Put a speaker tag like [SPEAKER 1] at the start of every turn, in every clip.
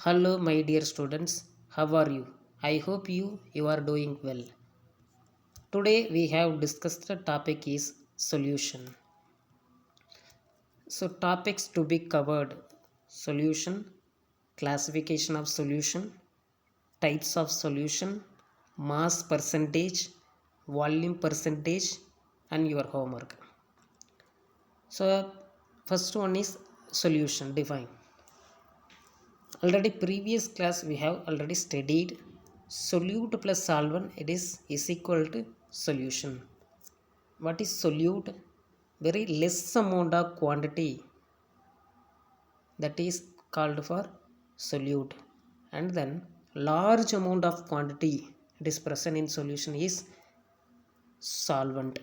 [SPEAKER 1] Hello, my dear students. How are you? I hope you are doing well. Today we have discussed the topic is solution. So topics to be covered: solution, classification of solution, types of solution, mass percentage, volume percentage, and your homework. So first one is solution define. Already previous class we have already studied solute plus solvent, it is equal to solution. What is solute? Very less amount of quantity, that is called for solute, and then large amount of quantity it is present in solution is solvent.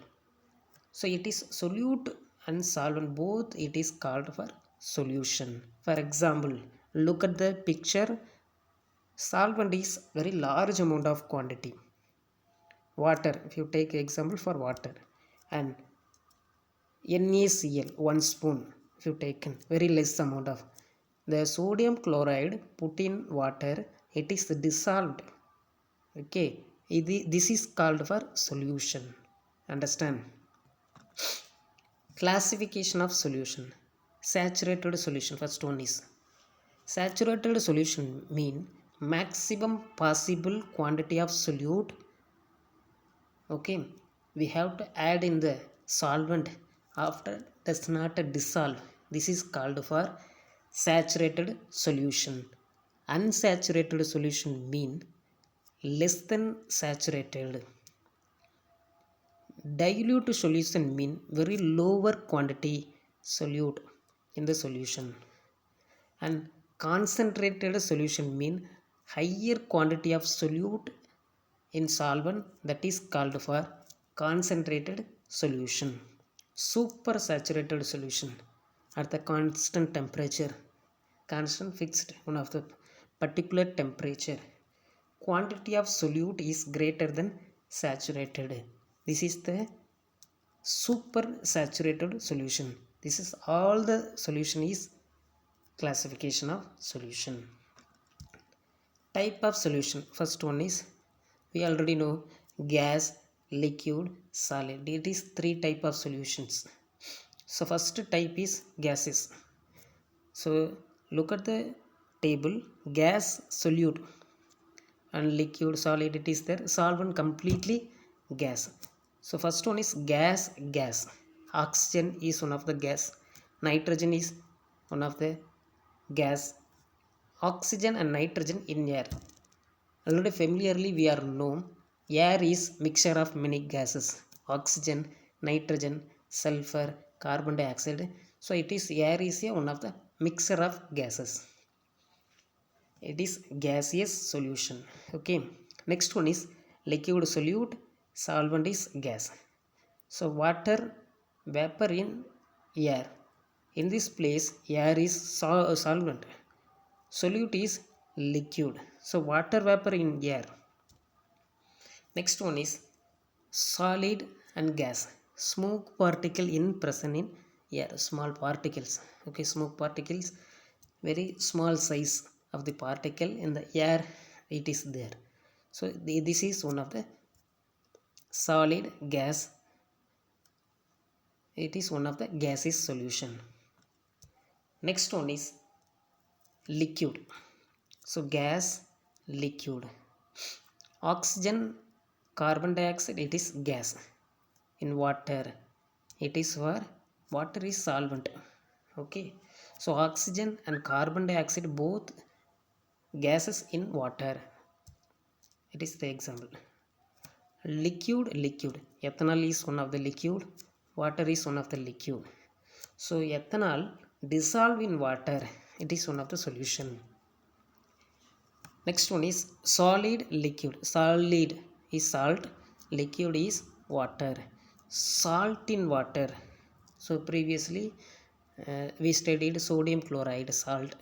[SPEAKER 1] So it is solute and solvent both, it is called for solution. For example, look at the picture. Solvent is very large amount of quantity. Water, if you take example for water, and NaCl 1 spoon, if you taken very less amount of the sodium chloride put in water, it is dissolved. Okay, this is called for solution. Understand? Classification of solution. Saturated solution, first one is saturated solution mean maximum possible quantity of solute. Okay, we have to add in the solvent after does not dissolve. This is called for saturated solution. Unsaturated solution mean less than saturated. Dilute solution mean very lower quantity solute in the solution. And concentrated solution mean higher quantity of solute in solvent, that is called for concentrated solution. Supersaturated solution at the constant temperature, constant fixed one of the particular temperature, quantity of solute is greater than saturated. This is the supersaturated solution. This is all the solution is classification of solution. Type of solution, first one is we already know gas, liquid, solid. It is three type of solutions. So first type is gases. So look at the table, gas, solute, and liquid, solid, it is there. Solvent completely gas. So first one is gas. Oxygen is one of the gas, nitrogen is one of the gas. Oxygen and nitrogen in air, already familiarly we are known air is mixture of many gases: oxygen, nitrogen, sulfur, carbon dioxide. So it is air is a one of the mixture of gases. It is gaseous solution. Okay, next one is liquid solute, solvent is gas. So water, vapor in air, in this place air is solvent, solute is liquid. So water vapor in air. Next one is solid and gas. Smoke particle in present in air, small particles. Okay, smoke particles, very small size of the particle in the air, it is there. So this is one of the solid gas. It is one of the gaseous solution. Next one is liquid. So gas, liquid. Oxygen, carbon dioxide, it is gas. In water, it is for water is solvent. Okay, so oxygen and carbon dioxide both gases in water, it is the example. Liquid, ethanol is one of the liquid, water is one of the liquid. So ethanol dissolve in water, it is one of the solution. Next one is solid, liquid. Solid is salt, liquid is water. Salt in water, so previously we studied sodium chloride, salt.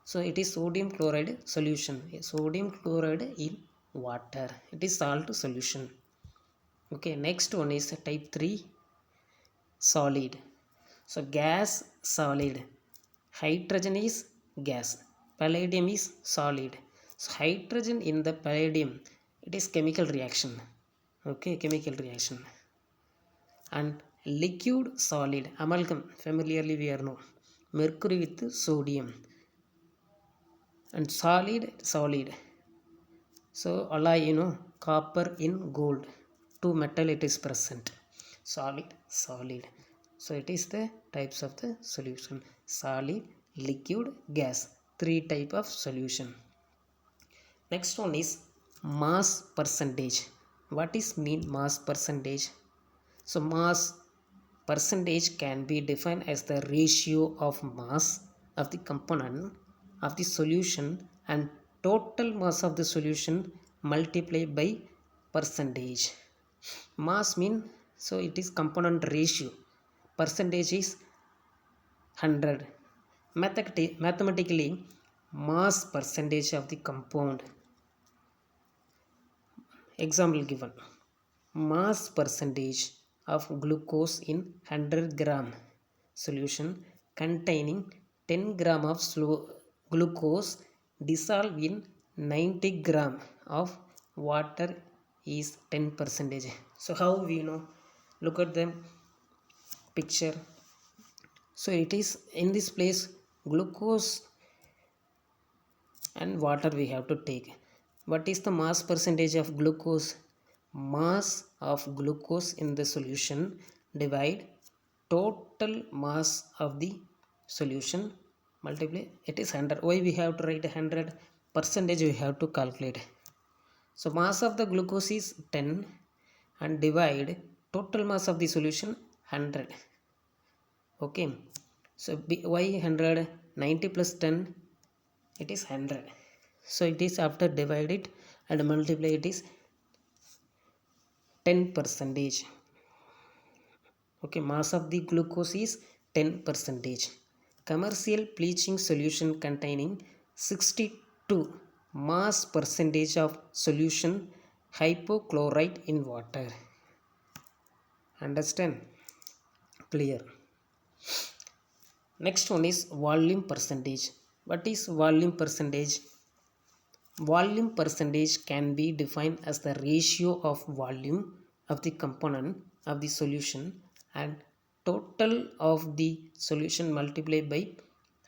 [SPEAKER 1] So it is sodium chloride solution. Sodium chloride in water, it is salt solution. Okay, next one is type 3 solid. So gas, solid. Hydrogen is gas, Palladium is solid. So hydrogen in the palladium, it is chemical reaction. Okay, chemical reaction. And liquid solid amalgam, familiarly we are know mercury with sodium. And solid, so alloy, copper in gold, two metal it is present. Solid. So it is the types of the solution: solid, liquid, gas. Three type of solution. Next one is mass percentage. What is mean mass percentage? So mass percentage can be defined as the ratio of mass of the component of the solution and total mass of the solution multiplied by percentage. Mass mean, so it is component ratio. Percentage is 100. Mathematically, mass percentage of the compound. Example given: mass percentage of glucose in 100 gram solution containing 10 gram of glucose dissolved in 90 gram of water is 10 percentage. So how we know? Look at the picture. So it is in this place glucose and water we have to take. What is the mass percentage of glucose? Mass of glucose in the solution divide total mass of the solution multiply, it is 100. Why we have to write 100? Percentage we have to calculate. So mass of the glucose is 10 and divide total mass of the solution 100. Okay, so why 100? 90 plus 10, it is 100. So it is after divide it and multiply, it is 10 percentage. Okay, mass of the glucose is 10 percentage. Commercial bleaching solution containing 62 mass percentage of solution hypochlorite in water. Understand? Clear? Next one is volume percentage. What is volume percentage? Volume percentage can be defined as the ratio of volume of the component of the solution and total of the solution multiplied by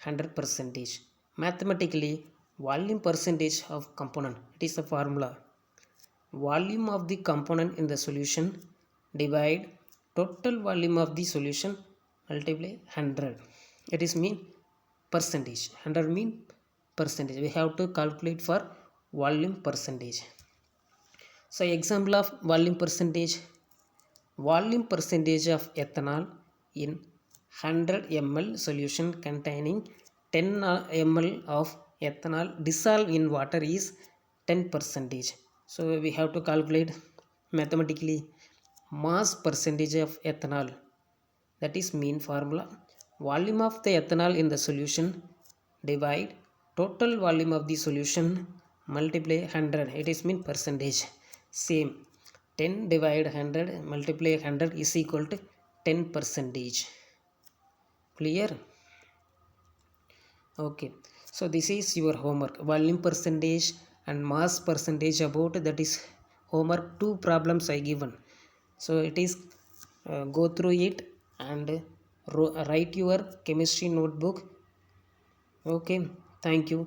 [SPEAKER 1] 100 percentage. Mathematically, volume percentage of component, it is the formula: volume of the component in the solution divide total volume of the solution multiply 100. It is mean percentage. 100 mean percentage. We have to calculate for volume percentage. So example of volume percentage: volume percentage of ethanol in 100 ml solution containing 10 ml of ethanol dissolved in water is 10 percentage. So we have to calculate mathematically mass percentage of ethanol. That is mean formula: volume of the ethanol in the solution divide total volume of the solution multiply 100. It is mean percentage. Same, 10 divide 100 multiply 100 is equal to 10 percentage. Clear? Okay, so this is your homework: volume percentage and mass percentage. About that is homework. 2 problems I given. So it is go through it and write your chemistry notebook. Okay, thank you.